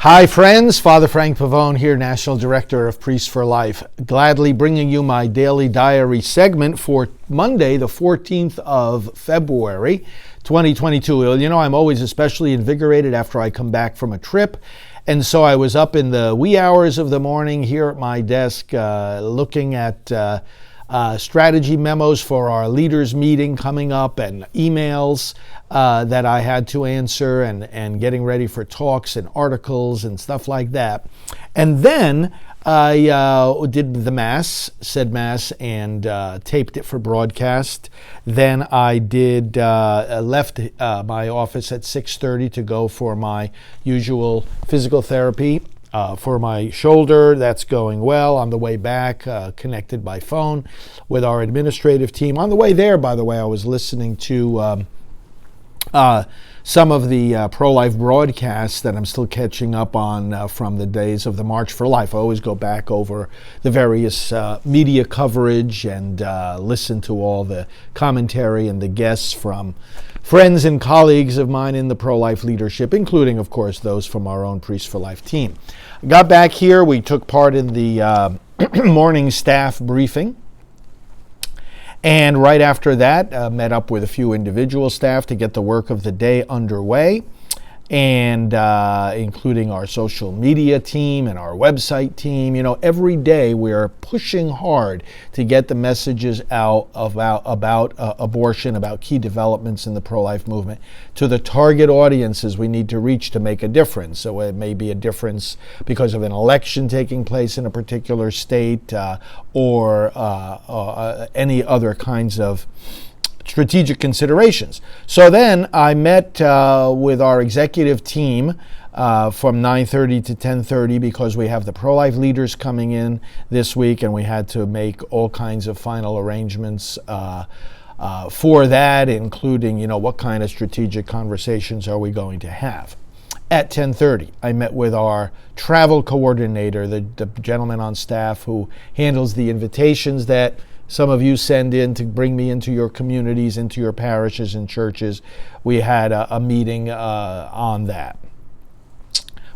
Hi friends, Father Frank Pavone here, National Director of Priests for Life, gladly bringing you my daily diary segment for Monday, the 14th of February, 2022. You know, I'm always especially invigorated after I come back from a trip, and so I was up in the wee hours of the morning here at my desk looking at strategy memos for our leaders meeting coming up and emails that I had to answer and getting ready for talks and articles and stuff like that. And then I did the Mass, said Mass, and taped it for broadcast. Then I did left my office at 6:30 to go for my usual physical therapy. For my shoulder. That's going well. On the way back, connected by phone with our administrative team. On the way there, by the way, I was listening to some of the pro-life broadcasts that I'm still catching up on from the days of the March for Life. I always go back over the various media coverage and listen to all the commentary and the guests from friends and colleagues of mine in the pro-life leadership, including, of course, those from our own Priests for Life team. Got back here, we took part in the morning staff briefing. And right after that, met up with a few individual staff to get the work of the day underway, and including our social media team and our website team. You know, every day we're pushing hard to get the messages out about abortion, about key developments in the pro-life movement to the target audiences we need to reach to make a difference. So it may be a difference because of an election taking place in a particular state or any other kinds of strategic considerations. So then I met with our executive team from 9:30 to 10:30 because we have the pro-life leaders coming in this week, and we had to make all kinds of final arrangements for that, including, you know, what kind of strategic conversations are we going to have. At 10:30, I met with our travel coordinator, the gentleman on staff who handles the invitations that some of you send in to bring me into your communities, into your parishes and churches. We had a meeting on that.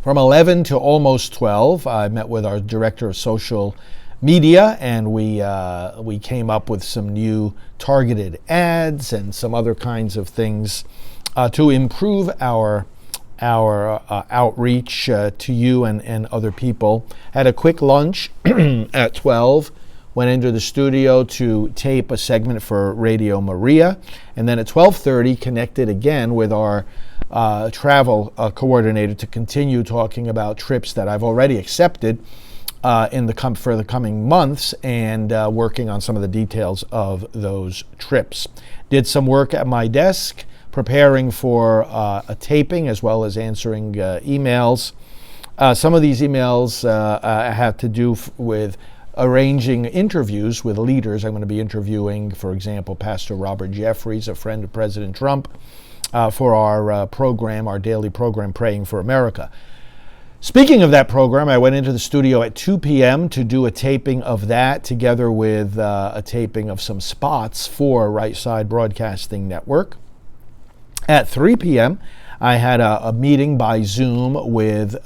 From 11 to almost 12, I met with our director of social media, and we came up with some new targeted ads and some other kinds of things to improve our outreach to you and other people. Had a quick lunch at 12. Went into the studio to tape a segment for Radio Maria, and then at 12:30 connected again with our travel coordinator to continue talking about trips that I've already accepted for the coming months, and working on some of the details of those trips. Did some work at my desk, preparing for a taping as well as answering emails. Some of these emails have to do with arranging interviews with leaders. I'm going to be interviewing, for example, Pastor Robert Jeffries, a friend of President Trump, for our program, our daily program, Praying for America. Speaking of that program, I went into the studio at 2 p.m. to do a taping of that, together with a taping of some spots for Right Side Broadcasting Network. At 3 p.m., I had a meeting by Zoom with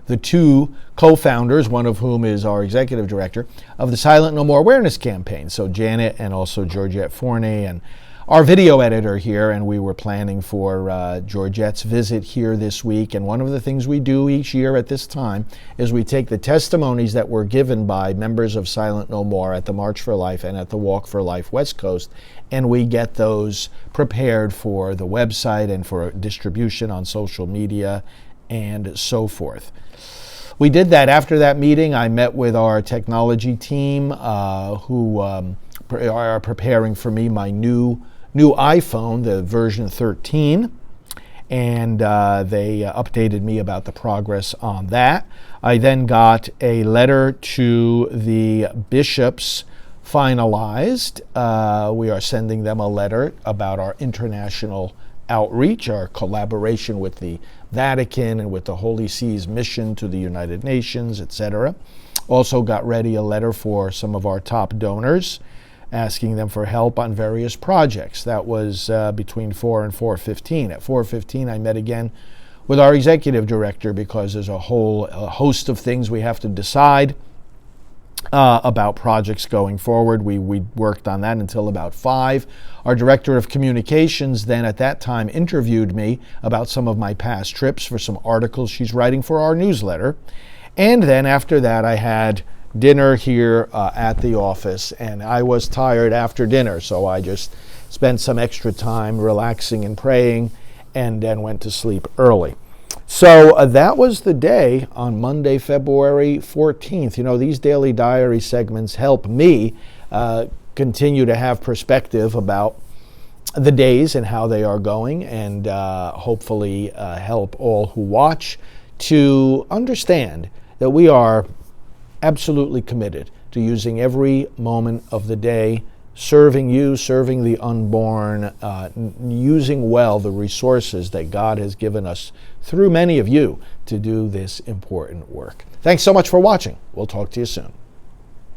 the two co-founders, one of whom is our executive director, of the Silent No More Awareness Campaign. So Janet and also Georgette Forney, and our video editor here, and we were planning for Georgette's visit here this week. And one of the things we do each year at this time is we take the testimonies that were given by members of Silent No More at the March for Life and at the Walk for Life West Coast, and we get those prepared for the website and for distribution on social media and so forth. We did that. After that meeting, I met with our technology team who are preparing for me my new iPhone, the version 13, and they updated me about the progress on that. I then got a letter to the bishops finalized. We are sending them a letter about our international outreach, our collaboration with the Vatican and with the Holy See's mission to the United Nations, etc. Also got ready a letter for some of our top donors, asking them for help on various projects. That was between 4 and 4:15. At 4:15, I met again with our executive director because there's a whole host of things we have to decide about projects going forward. We worked on that until about 5. Our director of communications then at that time interviewed me about some of my past trips for some articles she's writing for our newsletter. And then after that I had dinner here at the office, and I was tired after dinner, so I just spent some extra time relaxing and praying and then went to sleep early. So that was the day on Monday, February 14th. You know, these daily diary segments help me continue to have perspective about the days and how they are going, and hopefully help all who watch to understand that we are absolutely committed to using every moment of the day, serving you, serving the unborn, using well the resources that God has given us through many of you to do this important work. Thanks so much for watching. We'll talk to you soon.